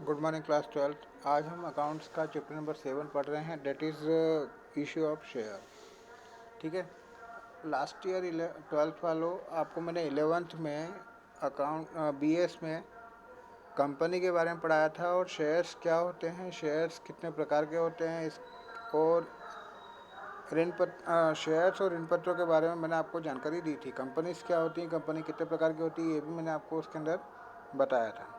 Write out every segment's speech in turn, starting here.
Good morning class 12th। आज हम accounts का चैप्टर नंबर 7 पढ़ रहे हैं, that is issue of share. ठीक है। लास्ट ईयर 12th वालों, आपको मैंने 11th में अकाउंट बीएस में कंपनी के बारे में पढ़ाया था और शेयर्स क्या होते हैं, शेयर्स कितने प्रकार के होते हैं, इस और शेयर्स और ऋण पत्रों के बारे में मैंने आपको जानकारी दी थी। कंपनीज क्या होती हैं, कंपनी कितने प्रकार की होती है, ये भी मैंने आपको उसके अंदर बताया था।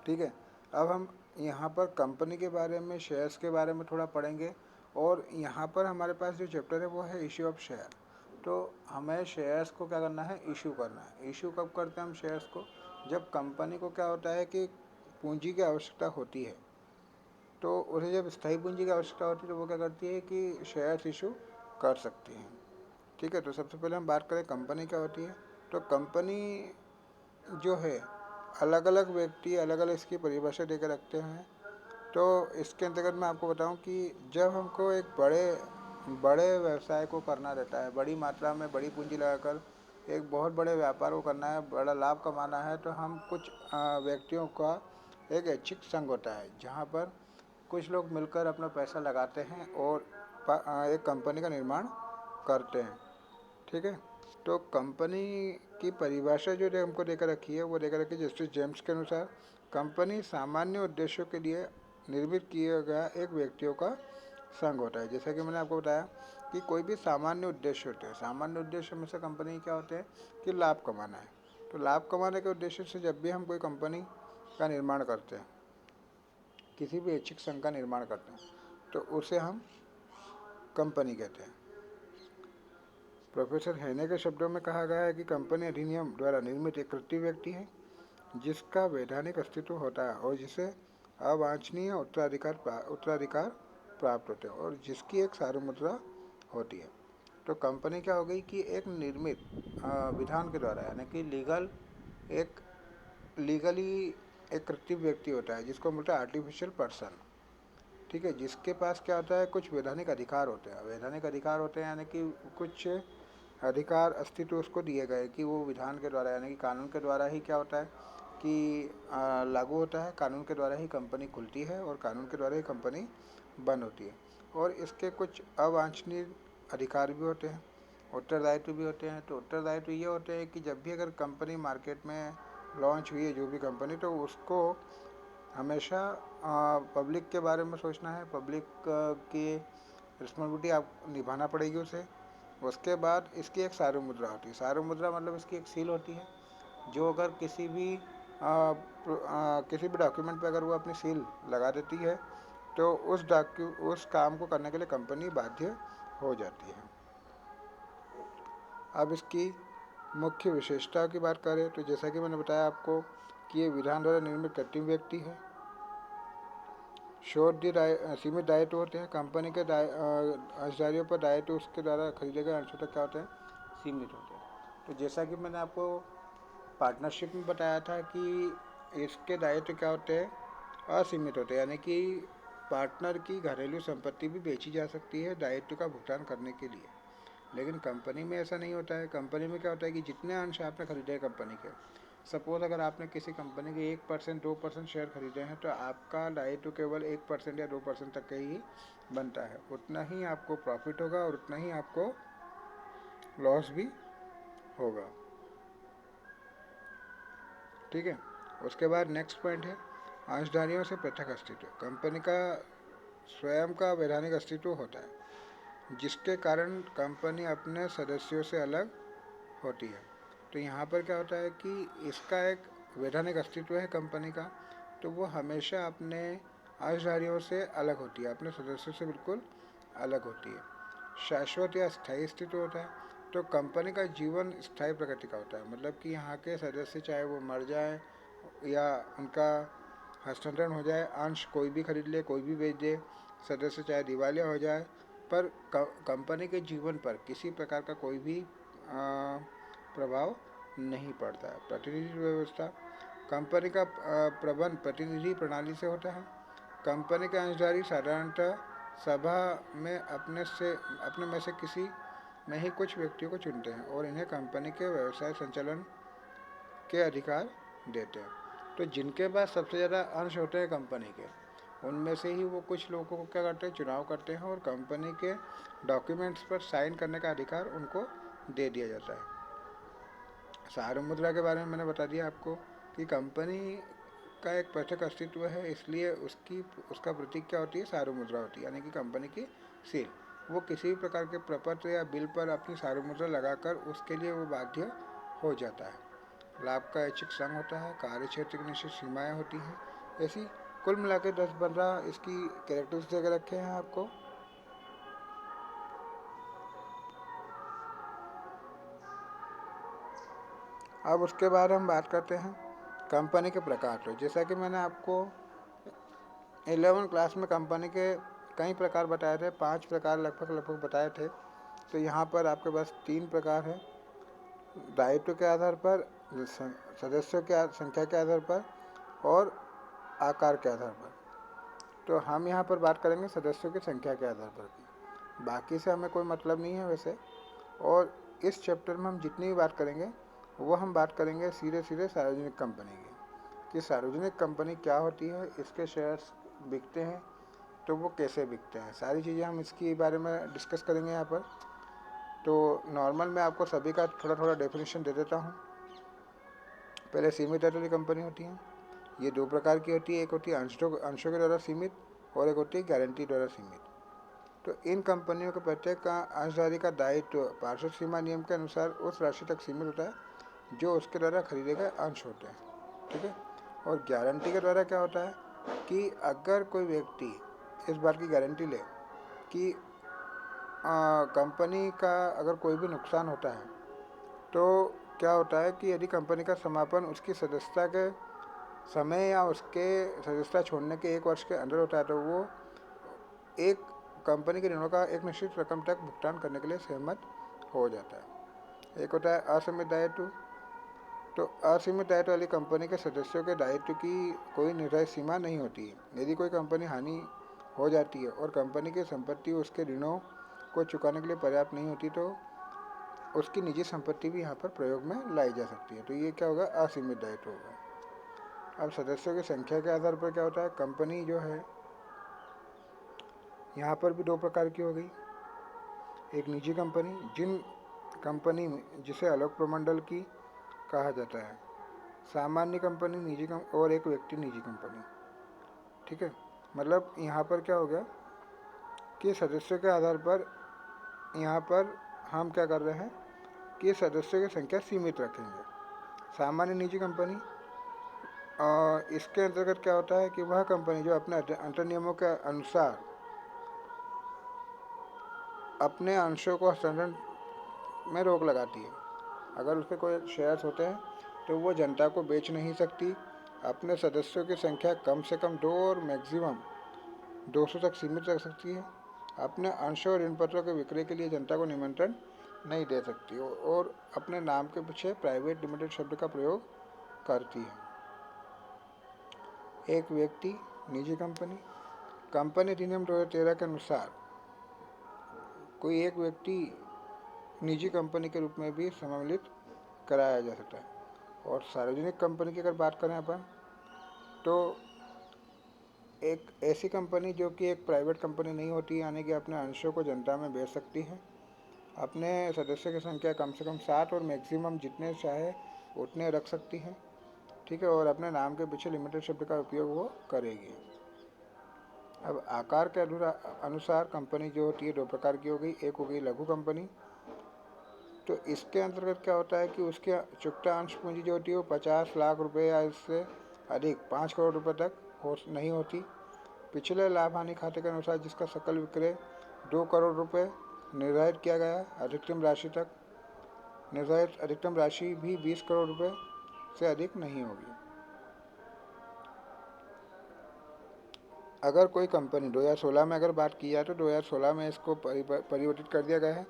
ठीक है। अब हम यहाँ पर कंपनी के बारे में, शेयर्स के बारे में थोड़ा पढ़ेंगे और यहाँ पर हमारे पास जो चैप्टर है वो है इशू ऑफ शेयर। तो हमें शेयर्स को क्या करना है, इशू करना है। इशू कब करते हैं हम शेयर्स को? जब कंपनी को क्या होता है कि पूंजी की आवश्यकता होती है, तो उसे जब स्थायी पूंजी की आवश्यकता होती है तो वो क्या करती है कि शेयर्स इशू कर सकती हैं। ठीक है। तो सबसे पहले हम बात करें कंपनी क्या होती है। तो कंपनी जो है, अलग अलग व्यक्ति अलग अलग इसकी परिभाषा देकर रखते हैं। तो इसके अंतर्गत मैं आपको बताऊं कि जब हमको एक बड़े व्यवसाय को करना रहता है, बड़ी मात्रा में बड़ी पूंजी लगाकर एक बहुत बड़े व्यापार को करना है, बड़ा लाभ कमाना है, तो हम कुछ व्यक्तियों का एक ऐच्छिक संघ होता है, जहाँ पर कुछ लोग मिलकर अपना पैसा लगाते हैं और एक कंपनी का निर्माण करते हैं। ठीक है। तो कंपनी की परिभाषा जो हमको देकर रखी है वो देकर रखी है जस्टिस जेम्स के अनुसार, कंपनी सामान्य उद्देश्यों के लिए निर्मित किया गया एक व्यक्तियों का संघ होता है। जैसा कि मैंने आपको बताया कि कोई भी सामान्य उद्देश्य होते हैं, सामान्य उद्देश्य में से कंपनी क्या होते हैं कि लाभ कमाना है। तो लाभ कमाने के उद्देश्य से जब भी हम कोई कंपनी का निर्माण करते हैं, किसी भी ऐच्छिक संघ का निर्माण करते हैं, तो उसे हम कंपनी कहते हैं। प्रोफेसर हैने के शब्दों में कहा गया है कि कंपनी अधिनियम द्वारा निर्मित एक कृत्रिम व्यक्ति है जिसका वैधानिक अस्तित्व होता है और जिसे अवांछनीय उत्तराधिकार प्राप्त होते हैं और जिसकी एक सार्वमुद्रा होती है। तो कंपनी क्या हो गई कि एक निर्मित विधान के द्वारा, यानी कि लीगली एक कृत्रिम व्यक्ति होता है जिसको बोलते हैं आर्टिफिशियल पर्सन। ठीक है। जिसके पास क्या होता है, कुछ वैधानिक अधिकार होते हैं। वैधानिक अधिकार होते हैं यानी कि कुछ अधिकार अस्तित्व उसको दिए गए कि वो विधान के द्वारा, यानी कि कानून के द्वारा ही क्या होता है कि लागू होता है। कानून के द्वारा ही कंपनी खुलती है और कानून के द्वारा ही कंपनी बंद होती है। और इसके कुछ अवांछनीय अधिकार भी होते हैं, उत्तरदायित्व भी होते हैं। तो उत्तरदायित्व ये होते हैं कि जब भी अगर कंपनी मार्केट में लॉन्च हुई है, जो भी कंपनी, तो उसको हमेशा पब्लिक के बारे में सोचना है, पब्लिक की रिस्पॉन्सिबिलिटी आप निभाना पड़ेगी उसे। उसके बाद इसकी एक सार्व मुद्रा होती है। सार्व मुद्रा मतलब इसकी एक सील होती है, जो अगर किसी भी डॉक्यूमेंट पे अगर वो अपनी सील लगा देती है तो उस काम को करने के लिए कंपनी बाध्य हो जाती है। अब इसकी मुख्य विशेषताओं की बात करें तो जैसा कि मैंने बताया आपको कि ये विधान द्वारा निर्मित कृत्रिम व्यक्ति है। सीमित दायित्व होते हैं। कंपनी के अंशधारियों पर दायित्व उसके द्वारा खरीदे गए अंशों तक क्या होते हैं, सीमित होते हैं। तो जैसा कि मैंने आपको पार्टनरशिप में बताया था कि इसके दायित्व क्या होते हैं, असीमित होते हैं, यानी कि पार्टनर की घरेलू संपत्ति भी बेची जा सकती है दायित्व का भुगतान करने के लिए। लेकिन कंपनी में ऐसा नहीं होता है। कंपनी में क्या होता है कि जितने अंश आपने खरीदे हैं कंपनी के, सपोज अगर आपने किसी कंपनी के 1% 2% शेयर खरीदे हैं, तो आपका दायित्व केवल 1% या 2% तक का ही बनता है। उतना ही आपको प्रॉफिट होगा और उतना ही आपको लॉस भी होगा। ठीक है। उसके बाद नेक्स्ट पॉइंट है अंशधारियों से पृथक अस्तित्व। कंपनी का स्वयं का वैधानिक अस्तित्व होता है जिसके कारण कंपनी अपने सदस्यों से अलग होती है। तो यहाँ पर क्या होता है कि इसका एक वैधानिक अस्तित्व है कंपनी का, तो वो हमेशा अपने अंशधारियों से अलग होती है, अपने सदस्यों से बिल्कुल अलग होती है। शाश्वत या स्थायी अस्तित्व होता है। तो कंपनी का जीवन स्थायी प्रकृति का होता है, मतलब कि यहाँ के सदस्य चाहे वो मर जाए या उनका हस्तांतरण हो जाए, अंश कोई भी खरीद ले, कोई भी बेच दे, सदस्य चाहे दिवालिया हो जाए, पर कंपनी के जीवन पर किसी प्रकार का कोई भी प्रभाव नहीं पड़ता है। प्रतिनिधि व्यवस्था, कंपनी का प्रबंध प्रतिनिधि प्रणाली से होता है। कंपनी के अंशधारी साधारणतः सभा में अपने में से किसी में ही कुछ व्यक्तियों को चुनते हैं और इन्हें कंपनी के व्यवसाय संचालन के अधिकार देते हैं। तो जिनके पास सबसे ज़्यादा अंश होते हैं कंपनी के, उनमें से ही वो कुछ लोगों को क्या करते हैं, चुनाव करते हैं और कंपनी के डॉक्यूमेंट्स पर साइन करने का अधिकार उनको दे दिया जाता है। सार्वभौम मुद्रा के बारे में मैंने बता दिया आपको कि कंपनी का एक पृथक अस्तित्व है, इसलिए उसका प्रतीक क्या होती है, सार्वभौम मुद्रा होती है, यानी कि कंपनी की सील। वो किसी भी प्रकार के प्रपत्र या बिल पर अपनी सार्वभौम मुद्रा लगाकर उसके लिए वो बाध्य हो जाता है। लाभ का ऐच्छिक संघ होता है, कार्य क्षेत्र की निश्चित सीमाएं होती हैं। ऐसी कुल मिला के 10-15 इसकी कैरेक्टरिस्टिक्स देकर रखे हैं आपको। अब उसके बाद हम बात करते हैं कंपनी के प्रकार पर। जैसा कि मैंने आपको 11 क्लास में कंपनी के कई प्रकार बताए थे, 5 प्रकार लगभग बताए थे। तो यहाँ पर आपके पास 3 प्रकार है, दायित्व के आधार पर, सदस्यों के संख्या के आधार पर और आकार के आधार पर। तो हम यहाँ पर बात करेंगे सदस्यों की संख्या के आधार पर भी, बाकी से हमें कोई मतलब नहीं है वैसे। और इस चैप्टर में हम जितनी भी बात करेंगे वो हम बात करेंगे सीधे सार्वजनिक कंपनी की, कि सार्वजनिक कंपनी क्या होती है, इसके शेयर्स बिकते हैं तो वो कैसे बिकते हैं, सारी चीज़ें हम इसके बारे में डिस्कस करेंगे यहाँ पर। तो नॉर्मल मैं आपको सभी का थोड़ा डेफिनेशन दे देता हूँ। पहले सीमित दायित्व वाली कंपनी होती है, ये 2 प्रकार की होती है, एक होती है अंशों के द्वारा सीमित और एक होती है गारंटी द्वारा सीमित। तो इन कंपनियों के प्रत्येक का अंशधारी का दायित्व पार्षद सीमा नियम के अनुसार उस राशि तक सीमित होता है जो उसके द्वारा खरीदे गए अंश होते हैं, ठीक है। और गारंटी के द्वारा क्या होता है कि अगर कोई व्यक्ति इस बात की गारंटी ले कि कंपनी का अगर कोई भी नुकसान होता है तो क्या होता है कि यदि कंपनी का समापन उसकी सदस्यता के समय या उसके सदस्यता छोड़ने के 1 वर्ष के अंदर होता है तो वो एक कंपनी के ऋणों का एक निश्चित रकम तक भुगतान करने के लिए सहमत हो जाता है। एक होता है असीमित दायित्व। तो असीमित दायित्व वाली कंपनी के सदस्यों के दायित्व की कोई निर्धारित सीमा नहीं होती है। यदि कोई कंपनी हानि हो जाती है और कंपनी की संपत्ति उसके ऋणों को चुकाने के लिए पर्याप्त नहीं होती तो उसकी निजी संपत्ति भी यहाँ पर प्रयोग में लाई जा सकती है। तो ये क्या होगा, असीमित दायित्व होगा। अब सदस्यों की संख्या के आधार पर क्या होता है, कंपनी जो है यहाँ पर भी 2 प्रकार की हो गई। एक निजी कंपनी, जिन कंपनी में जिसे आलोक प्रमंडल की कहा जाता है, सामान्य कंपनी निजी और एक व्यक्ति निजी कंपनी, ठीक है। मतलब यहाँ पर क्या हो गया कि सदस्यों के आधार पर यहाँ पर हम क्या कर रहे हैं कि सदस्यों की संख्या सीमित रखेंगे। सामान्य निजी कंपनी, इसके अंतर्गत क्या होता है कि वह कंपनी जो अपने अंतर नियमों के अनुसार अपने अंशों को हस्तांतरण में रोक लगाती है। अगर उसके कोई शेयर्स होते हैं तो वो जनता को बेच नहीं सकती। अपने सदस्यों की संख्या कम से कम 2 और मैक्सिमम 200 तक सीमित रख सकती है। अपने अंशों और ऋण पत्रों के विक्रय के लिए जनता को निमंत्रण नहीं दे सकती और अपने नाम के पीछे प्राइवेट लिमिटेड शब्द का प्रयोग करती है। एक व्यक्ति निजी कंपनी, कंपनी अधिनियम 2013 के अनुसार कोई एक व्यक्ति निजी कंपनी के रूप में भी सम्मिलित कराया जा सकता है। और सार्वजनिक कंपनी की अगर बात करें अपन तो एक ऐसी कंपनी जो कि एक प्राइवेट कंपनी नहीं होती, यानी कि अपने अंशों को जनता में बेच सकती है। अपने सदस्यों की संख्या कम से कम 7 और मैक्सिमम जितने चाहे उतने रख सकती है, ठीक है। और अपने नाम के पीछे लिमिटेड शब्द का उपयोग वो करेगी। अब आकार के अनुसार कंपनी जो होती है 2 प्रकार की हो गई। एक हो गई लघु कंपनी। तो इसके अंतर्गत क्या होता है कि उसके चुकता अंश पूंजी जो होती है वो 50 लाख रुपए या इससे अधिक 5 करोड़ रुपए तक नहीं होती। पिछले लाभ हानि खाते के अनुसार जिसका सकल विक्रय 2 करोड़ रुपए निर्धारित किया गया, अधिकतम राशि तक निर्धारित अधिकतम राशि भी 20 करोड़ रुपए से अधिक नहीं होगी। अगर कोई कंपनी 2016 में अगर बात की जाए तो 2016 में इसको परिवर्तित कर दिया गया है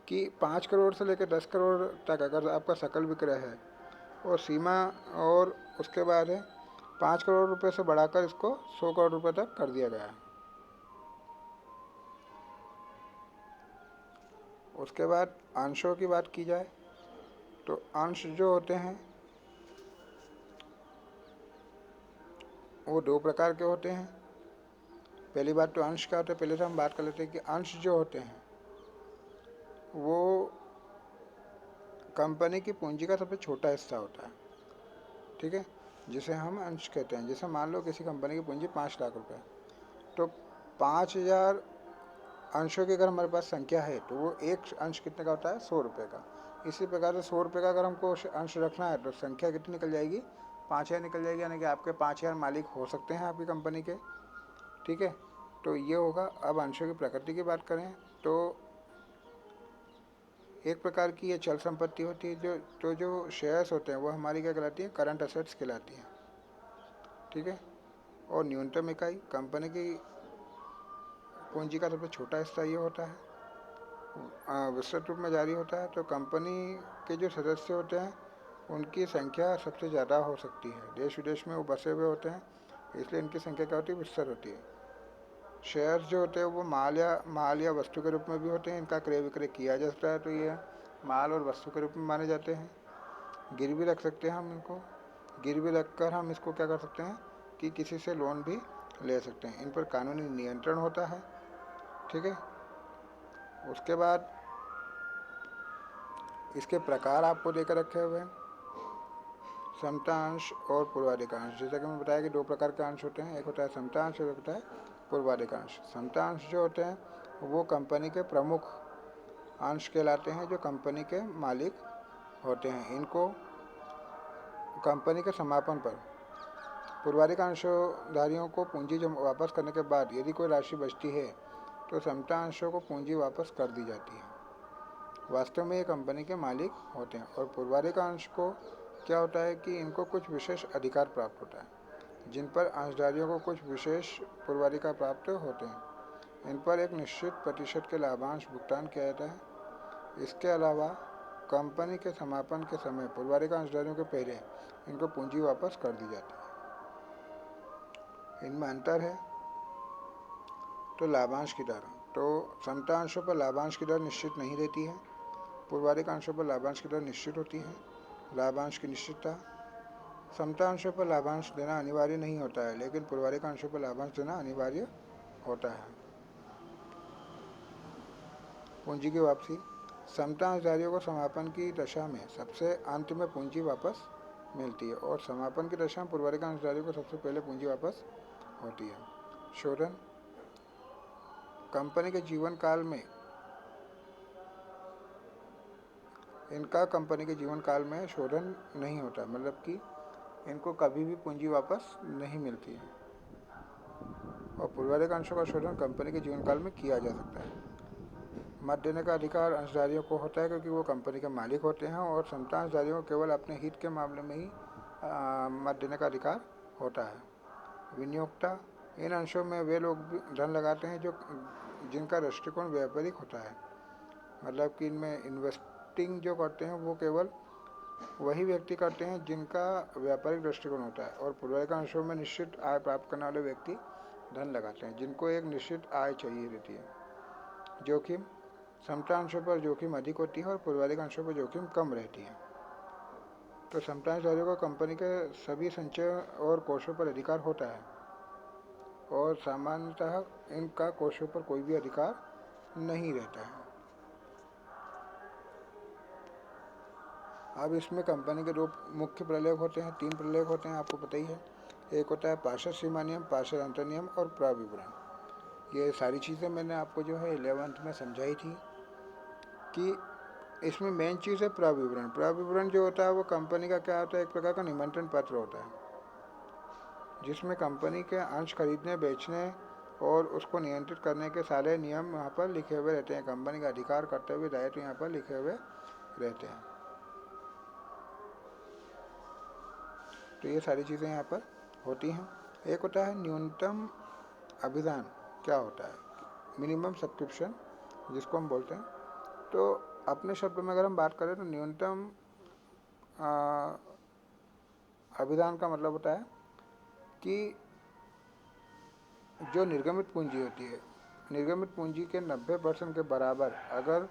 कि 5 करोड़ से लेकर 10 करोड़ तक अगर आपका सकल विक्रय है और सीमा, और उसके बाद है 5 करोड़ रुपए से बढ़ाकर इसको 100 करोड़ रुपए तक कर दिया गया है। उसके बाद अंशों की बात की जाए तो अंश जो होते हैं वो दो प्रकार के होते हैं। पहली बात तो अंश क्या होता है, पहले से हम बात कर लेते हैं कि अंश जो होते हैं वो कंपनी की पूंजी का सबसे छोटा हिस्सा होता है, ठीक है, जिसे हम अंश कहते हैं। जैसे मान लो किसी कंपनी की पूंजी 5 लाख रुपए, तो 5,000 अंशों की अगर हमारे पास संख्या है तो वो एक अंश कितने का होता है, 100 रुपये का। इसी प्रकार से 100 रुपये का अगर हमको अंश रखना है तो संख्या कितनी निकल जाएगी, 5,000 निकल जाएगी, यानी कि आपके 5,000 मालिक हो सकते हैं आपकी कंपनी के, ठीक है। तो ये होगा। अब अंशों की प्रकृति की बात करें तो एक प्रकार की ये चल संपत्ति होती है, जो शेयर्स होते हैं वो हमारी क्या कहलाती है, करंट असेट्स कहलाती हैं, ठीक है। और न्यूनतम इकाई कंपनी की पूंजी का सबसे छोटा हिस्सा ये होता है, विस्तृत रूप में जारी होता है। तो कंपनी के जो सदस्य होते हैं उनकी संख्या सबसे ज़्यादा हो सकती है, देश विदेश में वो बसे हुए होते हैं, इसलिए इनकी संख्या क्या होती है, विस्तृत होती है। शेयर्स जो होते हैं वो माल या वस्तु के रूप में भी होते हैं, इनका क्रय विक्रय किया जा सकता है, तो ये माल और वस्तु के रूप में माने जाते हैं। गिरवी रख सकते हैं हम इनको, गिरवी रखकर हम इसको क्या कर सकते हैं कि किसी से लोन भी ले सकते हैं। इन पर कानूनी नियंत्रण होता है, ठीक है। उसके बाद इसके प्रकार आपको देकर रखे हुए हैं, समता अंश और पूर्वाधिकांश। जैसा कि मैंने बताया कि दो प्रकार के अंश होते हैं, एक होता है समता अंश और एक होता है पूर्वाधिकांश। समता अंश जो होते हैं वो कंपनी के प्रमुख अंश कहलाते हैं, जो कंपनी के मालिक होते हैं। इनको कंपनी के समापन पर पूर्वाधिक अंशधारियों को पूंजी जमा वापस करने के बाद यदि कोई राशि बचती है तो समता अंशों को पूंजी वापस कर दी जाती है। वास्तव में ये कंपनी के मालिक होते हैं। और पूर्वाधिक अंश को क्या होता है कि इनको कुछ विशेष अधिकार प्राप्त होता है, जिन पर अंशधारियों को कुछ विशेष पूर्वाधिकार प्राप्त होते हैं। इन पर एक निश्चित प्रतिशत के लाभांश भुगतान किया जाता है। इसके अलावा कंपनी के समापन के समय पूर्वाधिक अंशधारियों के पहले इनको पूंजी वापस कर दी जाती है। इनमें अंतर है। तो लाभांश की दर, तो समता अंशों पर लाभांश की दर निश्चित नहीं रहती है, पूर्वाधिक अंशों पर लाभांश की दर निश्चित होती है। लाभांश की निश्चितता, समता अंशों पर लाभांश देना अनिवार्य नहीं होता है, लेकिन पूर्वाधिक अंशों पर लाभांश देना अनिवार्य होता है। पूंजी की वापसी, समता अंशधारियों को समापन की दशा में सबसे अंत में पूंजी वापस मिलती है और समापन की दशा में पूर्वाधिक अंशधारियों को सबसे पहले पूंजी वापस होती है। शोधन, कंपनी के जीवन काल में इनका कंपनी के जीवन काल में शोधन नहीं होता, मतलब कि इनको कभी भी पूंजी वापस नहीं मिलती है। और पूर्वाधिक अंशों का शोधन कंपनी के जीवन काल में किया जा सकता है। मत देने का अधिकार अंशधारियों को होता है क्योंकि वो कंपनी के मालिक होते हैं, और समता अंशधारियों को केवल अपने हित के मामले में ही मत देने का अधिकार होता है। विनियोक्ता, इन अंशों में वे लोग भी धन लगाते हैं जिनका दृष्टिकोण व्यापारिक होता है, मतलब कि इनमें इन्वेस्टिंग जो करते हैं वो केवल वही व्यक्ति करते हैं जिनका व्यापारिक दृष्टिकोण होता है। और पूर्वाधिक अंशों में निश्चित आय प्राप्त करने वाले व्यक्ति धन लगाते हैं जिनको एक निश्चित आय चाहिए रहती है। जोखिम, समता अंशों पर जोखिम अधिक होती है और पूर्वाधिक अंशों पर जोखिम कम रहती है। तो समता अंशधारियों को कंपनी के सभी संचय और कोषों पर अधिकार होता है और सामान्यतः इनका कोषों पर कोई भी अधिकार नहीं रहता है। अब इसमें कंपनी के दो मुख्य प्रलेख होते हैं, 3 प्रलेख होते हैं, आपको पता ही है। एक होता है पार्षद सीमा नियम, पार्षद अंतर नियम और प्रविवरण। ये सारी चीज़ें मैंने आपको जो है 11th में समझाई थी कि इसमें मेन चीज़ है प्रविवरण। प्रविवरण जो होता है वो कंपनी का क्या होता है, एक प्रकार का निमंत्रण पत्र होता है जिसमें कंपनी के अंश खरीदने, बेचने और उसको नियंत्रित करने के सारे नियम यहाँ पर लिखे हुए रहते हैं। कंपनी का अधिकार, कर्तव्य, दायित्व यहाँ पर लिखे हुए रहते हैं। तो ये सारी चीज़ें यहाँ पर होती हैं। एक होता है न्यूनतम अभिदान, क्या होता है, मिनिमम सब्सक्रिप्शन जिसको हम बोलते हैं। तो अपने शब्द में अगर हम बात करें तो न्यूनतम अभिदान का मतलब होता है कि जो निर्गमित पूंजी होती है, निर्गमित पूंजी के 90% के बराबर अगर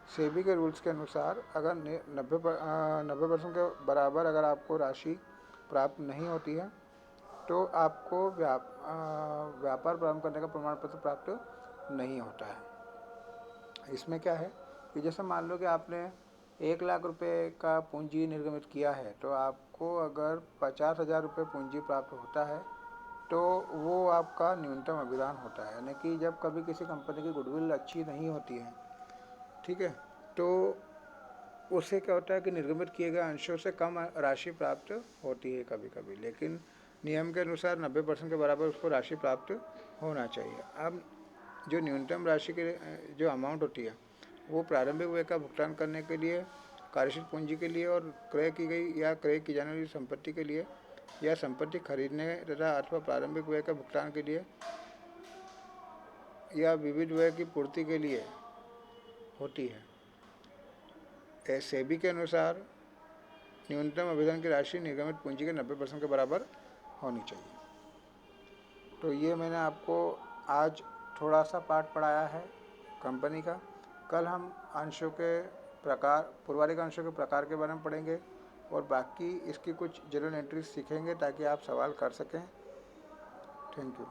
सेबी के रूल्स के अनुसार अगर 90% के बराबर अगर आपको राशि प्राप्त नहीं होती है तो आपको व्यापार प्रारंभ करने का प्रमाण पत्र प्राप्त नहीं होता है। इसमें क्या है कि जैसे मान लो कि आपने 1 लाख रुपए का पूंजी निर्गमित किया है, तो आपको अगर 50,000 रुपये पूंजी प्राप्त होता है तो वो आपका न्यूनतम अभिदान होता है। यानी कि जब कभी किसी कंपनी की गुडविल अच्छी नहीं होती है, ठीक है, तो उससे क्या होता है कि निर्गमित किए गए अंशों से कम राशि प्राप्त होती है कभी कभी, लेकिन नियम के अनुसार 90% के बराबर उसको राशि प्राप्त होना चाहिए। अब जो न्यूनतम राशि के जो अमाउंट होती है वो प्रारंभिक व्यय का भुगतान करने के लिए, कार्यशील पूंजी के लिए और क्रय की गई या क्रय की जाने वाली संपत्ति के लिए या संपत्ति खरीदने तथा अथवा प्रारंभिक व्यय का भुगतान के लिए या विविध व्यय की पूर्ति के लिए होती है। सेबी के अनुसार न्यूनतम अभिदान की राशि निर्गमित पूंजी के 90% के बराबर होनी चाहिए। तो ये मैंने आपको आज थोड़ा सा पाठ पढ़ाया है कंपनी का। कल हम अंशों के प्रकार, पूर्वाधिक अंशों के प्रकार के बारे में पढ़ेंगे और बाकी इसकी कुछ जनरल एंट्रीज सीखेंगे ताकि आप सवाल कर सकें। Thank you.